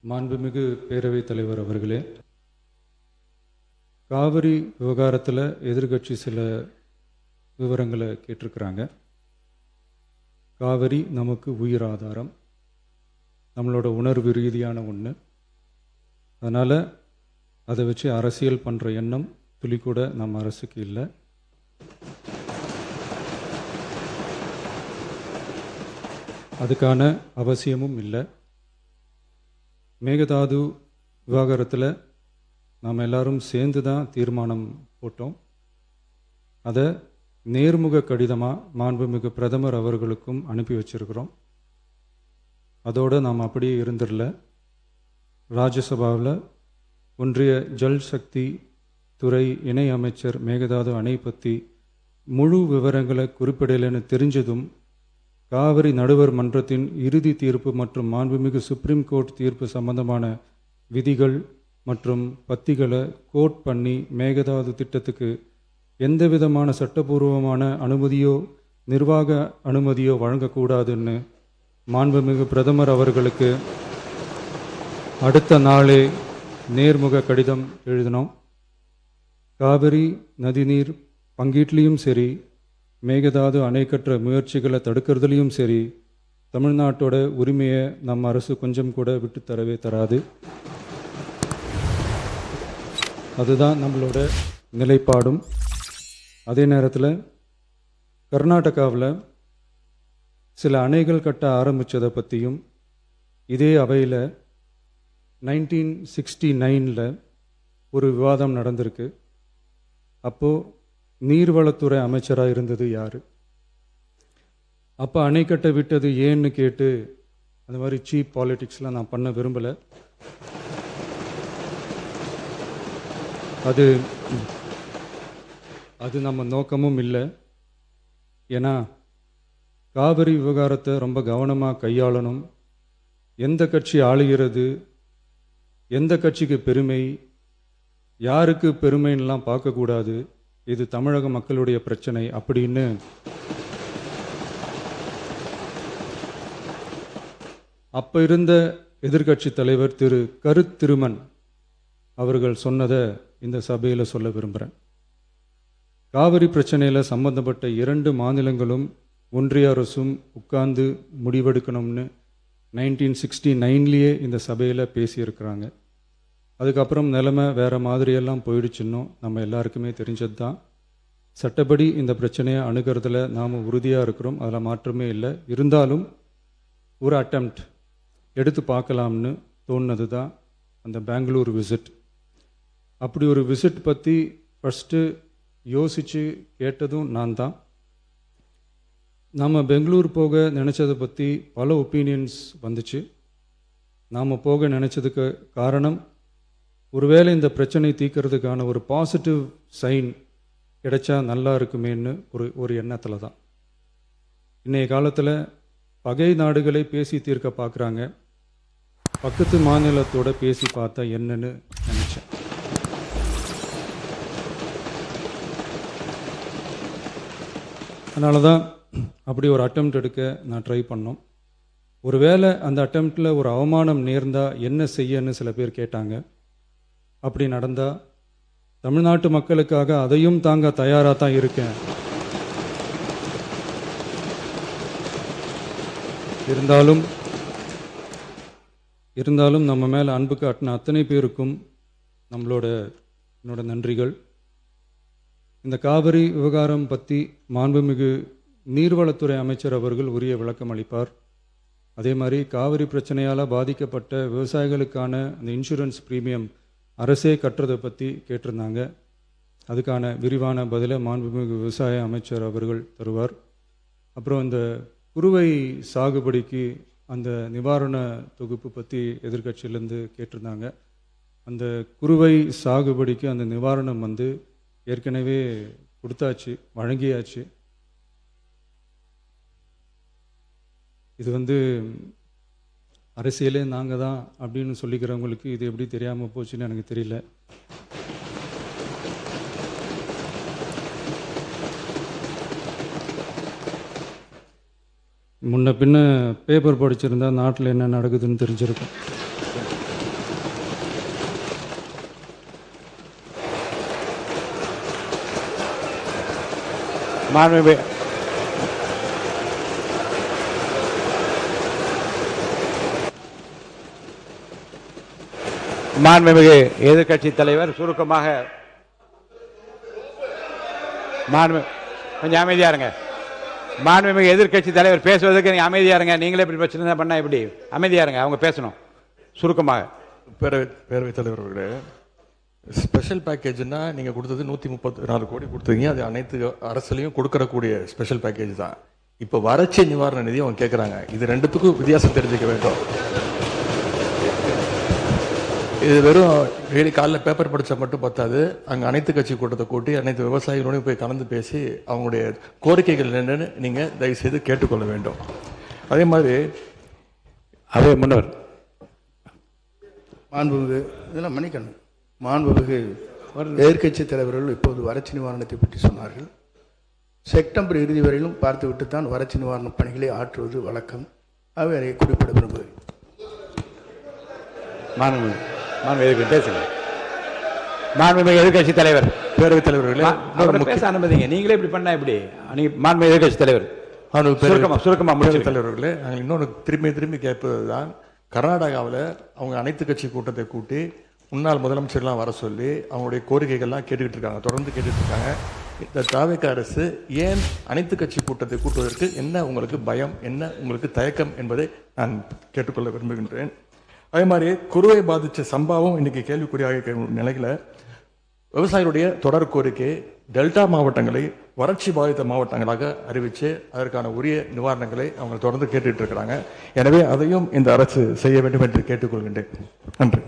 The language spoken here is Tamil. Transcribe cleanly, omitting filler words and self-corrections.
மாண்புமிகு பேரவைத் தலைவர் அவர்களே, காவிரி விவகாரத்தில் எதிர்கட்சி சில விவரங்களை கேட்டிருக்கிறாங்க. காவிரி நமக்கு உயிர் ஆதாரம், நம்மளோட உணர்வு ரீதியான ஒன்று. அதனால் அதை வச்சு அரசியல் பண்ணுற எண்ணம் துளி கூட நம்ம அரசுக்கு இல்லை. அதுக்கான அவசியமும் இல்லை. மேகதாது விவகாரத்தில் நாம் எல்லாரும் சேர்ந்து தான் தீர்மானம் போட்டோம். அதை நேர்முக கடிதமாக மாண்புமிகு பிரதமர் அவர்களுக்கும் அனுப்பி வச்சிருக்கிறோம். அதோடு நாம் அப்படியே இருந்துடல. ராஜ்யசபாவில் ஒன்றிய ஜல் சக்தி துறை இணை அமைச்சர் மேகதாது அணை பற்றி முழு விவரங்களை குறிப்பிடலைன்னு தெரிஞ்சதும் காவிரி நடுவர் மன்றத்தின் இறுதி தீர்ப்பு மற்றும் மாண்புமிகு சுப்ரீம் கோர்ட் தீர்ப்பு சம்பந்தமான விதிகள் மற்றும் பத்திகளை கோட் பண்ணி மேகதாது திட்டத்துக்கு எந்த விதமான சட்டபூர்வமான அனுமதியோ நிர்வாக அனுமதியோ வழங்கக்கூடாதுன்னு மாண்புமிகு பிரதமர் அவர்களுக்கு அடுத்த நாளே நேர்முக கடிதம் எழுதினோம். காவிரி நதிநீர் பங்கீட்லேயும் சரி, மேகதாது அணை கட்டுற முயற்சிகளை தடுக்கிறதுலையும் சரி, தமிழ்நாட்டோட உரிமையை நம்ம அரசு கொஞ்சம் கூட விட்டு தரவே தராது. அதுதான் நம்மளோட நிலைப்பாடும். அதே நேரத்தில் கர்நாடகாவில் சில அணைகள் கட்ட ஆரம்பித்ததை பற்றியும் இதே அவையில் 1969 ஒரு விவாதம் நடந்திருக்கு. அப்போது நீர்வளத்துறை அமைச்சராக இருந்தது யார்? அப்போ அணை கட்ட விட்டது ஏன்னு கேட்டு அந்த மாதிரி சீப் பாலிட்டிக்ஸ்லாம் நான் பண்ண விரும்பலை. அது நம்ம நோக்கமும் இல்லை. ஏன்னா காவிரி விவகாரத்தை ரொம்ப கவனமாக கையாளணும். எந்த கட்சி ஆளுகிறது, எந்த கட்சிக்கு பெருமை, யாருக்கு பெருமைன்னெலாம் பார்க்கக்கூடாது. இது தமிழக மக்களுடைய பிரச்சனை அப்படின்னு அப்போ இருந்த எதிர்கட்சி தலைவர் திரு கருத்திருமன் அவர்கள் சொன்னதை இந்த சபையில் சொல்ல விரும்புகிறேன். காவிரி பிரச்சனையில் சம்பந்தப்பட்ட 2 மாநிலங்களும் ஒன்றிய அரசும் உட்கார்ந்து முடிவெடுக்கணும்னு 1969 இந்த சபையில் பேசியிருக்கிறாங்க. அதுக்கப்புறம் நிலைமை வேறு மாதிரியெல்லாம் போயிடுச்சுன்னும் நம்ம எல்லாருக்குமே தெரிஞ்சது தான். சட்டப்படி இந்த பிரச்சனையை அணுகிறதுல நாம் உறுதியாக இருக்கிறோம், அதில் மாற்றமே இல்லை. இருந்தாலும் ஒரு அட்டெம்ப்ட் எடுத்து பார்க்கலாம்னு தோணுனது தான் அந்த பெங்களூர் விசிட். அப்படி ஒரு விசிட் பற்றி ஃபஸ்ட்டு யோசித்து கேட்டதும் நான் தான். நாம் பெங்களூர் போக நினச்சதை பற்றி பல ஒப்பீனியன்ஸ் வந்துச்சு. நாம் போக நினச்சதுக்கு காரணம், ஒருவேளை இந்த பிரச்சனை தீர்க்கறதுக்கான ஒரு பாசிட்டிவ் சைன் கிடைச்சா நல்லா இருக்குமேன்னு ஒரு எண்ணத்தில் தான். இன்றைய காலத்தில் பகை நாடுகளை பேசி தீர்க்க பார்க்குறாங்க. பக்கத்து மாநிலத்தோட பேசி பார்த்தா என்னன்னு நினச்சேன். அதனால தான் அப்படி ஒரு அட்டெம்ப்ட் எடுக்க நான் ட்ரை பண்ணோம். ஒருவேளை அந்த அட்டெம்ப்டில் ஒரு அவமானம் நேர்ந்தால் என்ன செய்யன்னு சில பேர் கேட்டாங்க. அப்படி நடந்தால் தமிழ்நாட்டு மக்களுக்காக அதையும் தாங்க தயாராக தான் இருக்கேன். இருந்தாலும் நம்ம மேலே அன்பு காட்டின அத்தனை பேருக்கும் என்னோட நன்றிகள். இந்த காவிரி விவகாரம் பற்றி மாண்புமிகு நீர்வளத்துறை அமைச்சர் அவர்கள் உரிய விளக்கம் அளிப்பார். அதே மாதிரி காவிரி பிரச்சனையால் பாதிக்கப்பட்ட விவசாயிகளுக்கான அந்த இன்சூரன்ஸ் ப்ரீமியம் அரசே கட்டுறதை பற்றி கேட்டிருந்தாங்க. அதுக்கான விரிவான பதிலை மாண்புமிகு விவசாய அமைச்சர் அவர்கள் தருவார். அப்புறம் இந்த குறுவை சாகுபடிக்கு அந்த நிவாரண தொகுப்பு பற்றி எதிர்கட்சியிலேருந்து கேட்டிருந்தாங்க. அந்த குறுவை சாகுபடிக்கு அந்த நிவாரணம் ஏற்கனவே கொடுத்தாச்சு, வழங்கியாச்சு. இது அரசியலே நாங்கள் தான் அப்படின்னு சொல்லிக்கிறவங்களுக்கு இது எப்படி தெரியாமல் போச்சுன்னு எனக்கு தெரியல. முன்ன பின்ன பேப்பர் படிச்சிருந்தா நாட்டில் என்ன நடக்குதுன்னு தெரிஞ்சிருக்கும். மாண்புமிகு எதிர்க்கட்சி தலைவர் சுருக்கமாக கொஞ்சம் அமைதியா இருங்க. மாண்புமிகு எதிர்க்கட்சி தலைவர் பேசுவதற்கு நீங்க அமைதியா இருங்க. நீங்களே இப்படி பிரச்சனை பண்ணா எப்படி? அமைதியா இருங்க, அவங்க பேசணும் சுருக்கமாக. பேரவைத் தலைவர் அவர்களே, ஸ்பெஷல் பேக்கேஜ்னா நீங்கள் கொடுத்தது 134 கோடி கொடுத்தீங்க. அது அனைத்து அரசுலையும் கொடுக்கறக்கூடிய ஸ்பெஷல் பேக்கேஜ் தான். இப்போ வறட்சி நிவாரண நிதி அவங்க கேட்குறாங்க. இது ரெண்டுத்துக்கும் வித்தியாசம் தெரிஞ்சுக்க வேண்டும். இது வெறும் டெய்லி காலைல பேப்பர் படித்தா மட்டும் பத்தாது. அங்கே அனைத்து கட்சி கூட்டத்தை கூட்டி அனைத்து விவசாயிகளோடையும் போய் கலந்து பேசி அவங்களுடைய கோரிக்கைகள் என்னன்னு நீங்கள் தயவுசெய்து கேட்டுக்கொள்ள வேண்டும். அதே மாதிரி முன்னவர் மாண்புமிகு இதெல்லாம் மன்னிக்கணும். மாண்புமிகு எதிர்க்கட்சி தலைவர்கள் இப்போது வறட்சி நிவாரணத்தை பற்றி சொன்னார்கள். செப்டம்பர் இறுதி வரையிலும் பார்த்துவிட்டு தான் வறட்சி நிவாரண பணிகளை ஆற்றுவது வழக்கம். அவை அதை குறிப்பிட விரும்புகிறேன். மாண்புமிகு எதிர்க்கட்சி தலைவர், பேரவைத் தலைவர்களே பேச அனுமதிங்க. நீங்களே இப்படி பண்ணா எப்படி? மாண்புமிகு எதிர்க்கட்சி தலைவர் சுருக்கமா தலைவர்களே, நாங்கள் இன்னொன்று திரும்பி கேட்பது தான், கர்நாடகாவில் அவங்க அனைத்து கட்சி கூட்டத்தை கூட்டி முன்னாள் முதலமைச்சர்லாம் வர சொல்லி அவங்களுடைய கோரிக்கைகள்லாம் கேட்டுக்கிட்டு இருக்காங்க, தொடர்ந்து கேட்டுட்டு இருக்காங்க. இந்த தாவேக அரசு ஏன் அனைத்து கட்சி கூட்டத்தை கூட்டுவதற்கு என்ன உங்களுக்கு பயம், என்ன உங்களுக்கு தயக்கம் என்பதை நான் கேட்டுக்கொள்ள விரும்புகின்றேன். அதே மாதிரி குறுவை பாதித்த சம்பவம் இன்னைக்கு கேள்விக்குறியாக நிலையில் விவசாயிகளுடைய தொடர் கோரிக்கை டெல்டா மாவட்டங்களை வறட்சி பாதித்த மாவட்டங்களாக அறிவித்து அதற்கான உரிய நிவாரணங்களை அவங்க தொடர்ந்து கேட்டுட்டு இருக்கிறாங்க. எனவே அதையும் இந்த அரசு செய்ய வேண்டும் என்று கேட்டுக்கொள்கின்றேன். நன்றி.